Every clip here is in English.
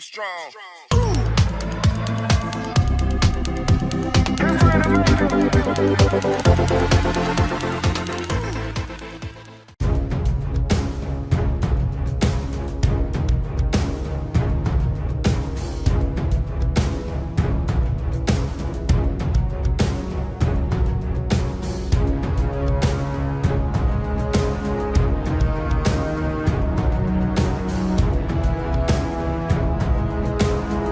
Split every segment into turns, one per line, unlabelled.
be strong.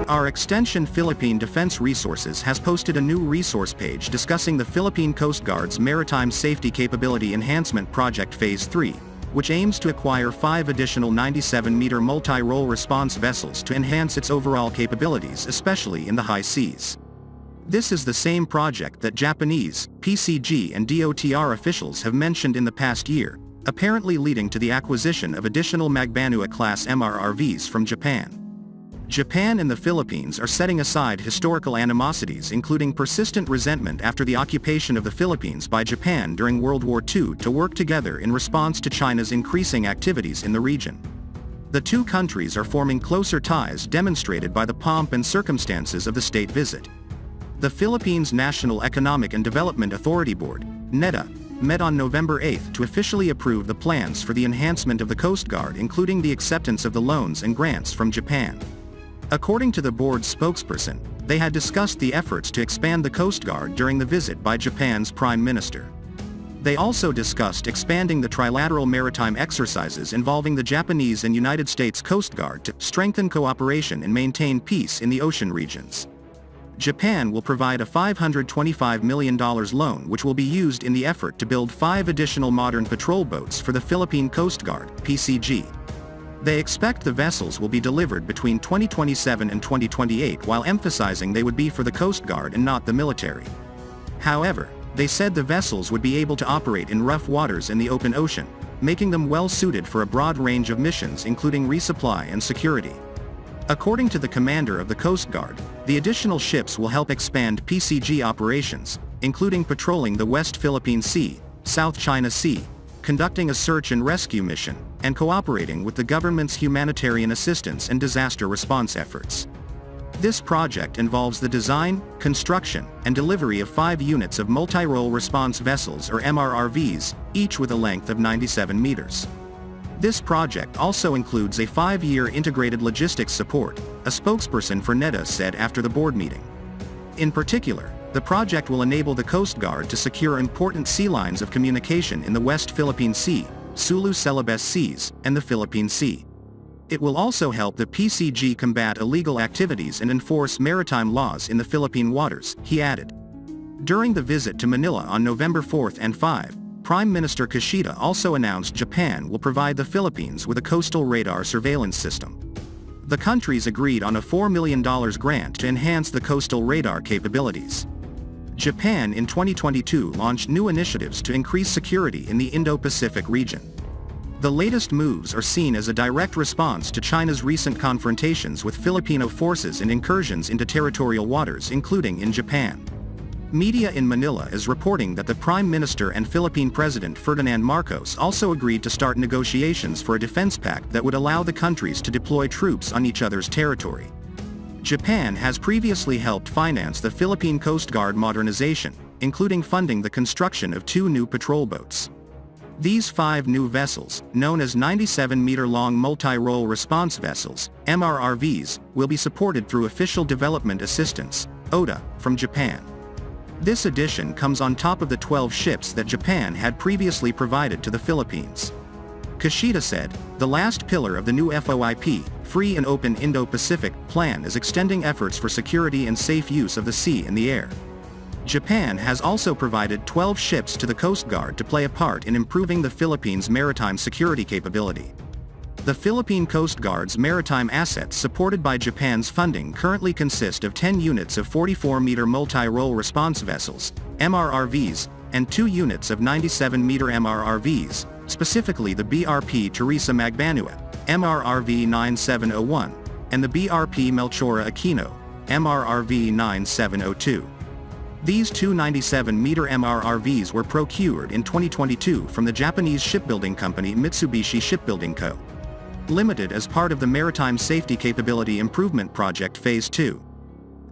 Our extension Philippine Defense Resources has posted a new resource page discussing the Philippine Coast Guard's Maritime Safety Capability Enhancement Project Phase 3, which aims to acquire 5 additional 97-meter multi-role response vessels to enhance its overall capabilities, especially in the high seas. This is the same project that Japanese, PCG and DOTR officials have mentioned in the past year, apparently leading to the acquisition of additional Magbanua-class MRRVs from Japan. Japan and the Philippines are setting aside historical animosities, including persistent resentment after the occupation of the Philippines by Japan during World War II, to work together in response to China's increasing activities in the region. The two countries are forming closer ties, demonstrated by the pomp and circumstances of the state visit. The Philippines National Economic and Development Authority Board, NEDA, met on November 8 to officially approve the plans for the enhancement of the Coast Guard, including the acceptance of the loans and grants from Japan. According to the board's spokesperson, they had discussed the efforts to expand the Coast Guard during the visit by Japan's Prime Minister. They also discussed expanding the trilateral maritime exercises involving the Japanese and United States Coast Guard to strengthen cooperation and maintain peace in the ocean regions. Japan will provide a $525 million loan, which will be used in the effort to build 5 additional modern patrol boats for the Philippine Coast Guard, PCG. They expect the vessels will be delivered between 2027 and 2028, while emphasizing they would be for the Coast Guard and not the military. However, they said the vessels would be able to operate in rough waters in the open ocean, making them well suited for a broad range of missions, including resupply and security. According to the commander of the Coast Guard, the additional ships will help expand PCG operations, including patrolling the West Philippine Sea, South China Sea, conducting a search and rescue mission, and cooperating with the government's humanitarian assistance and disaster response efforts. This project involves the design, construction, and delivery of 5 units of multi-role response vessels, or MRRVs, each with a length of 97 meters. This project also includes a 5-year integrated logistics support, a spokesperson for NEDA said after the board meeting. In particular, the project will enable the Coast Guard to secure important sea lines of communication in the West Philippine Sea, Sulu-Celebes Seas, and the Philippine Sea. It will also help the PCG combat illegal activities and enforce maritime laws in the Philippine waters, he added. During the visit to Manila on November 4 and 5, Prime Minister Kishida also announced Japan will provide the Philippines with a coastal radar surveillance system. The countries agreed on a $4 million grant to enhance the coastal radar capabilities. Japan in 2022 launched new initiatives to increase security in the Indo-Pacific region. The latest moves are seen as a direct response to China's recent confrontations with Filipino forces and incursions into territorial waters, including in Japan. Media in Manila is reporting that the Prime Minister and Philippine President Ferdinand Marcos also agreed to start negotiations for a defense pact that would allow the countries to deploy troops on each other's territory. Japan has previously helped finance the Philippine Coast Guard modernization, including funding the construction of 2 new patrol boats. These 5 new vessels, known as 97-meter-long multi-role response vessels, MRRVs, will be supported through Official Development Assistance, ODA, from Japan. This addition comes on top of the 12 ships that Japan had previously provided to the Philippines. Kishida said, the last pillar of the new FOIP, Free and Open Indo-Pacific, plan is extending efforts for security and safe use of the sea and the air. Japan has also provided 12 ships to the Coast Guard to play a part in improving the Philippines' maritime security capability. The Philippine Coast Guard's maritime assets, supported by Japan's funding, currently consist of 10 units of 44-meter multi-role response vessels, MRRVs, and 2 units of 97-meter MRRVs, specifically the BRP Teresa Magbanua, MRRV 9701, and the BRP Melchora Aquino, MRRV 9702. These 2 97-meter MRRVs were procured in 2022 from the Japanese shipbuilding company Mitsubishi Shipbuilding Co. Limited as part of the Maritime Safety Capability Improvement Project Phase 2.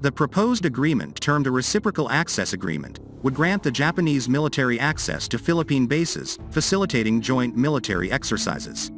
The proposed agreement, termed a Reciprocal Access Agreement, would grant the Japanese military access to Philippine bases, facilitating joint military exercises.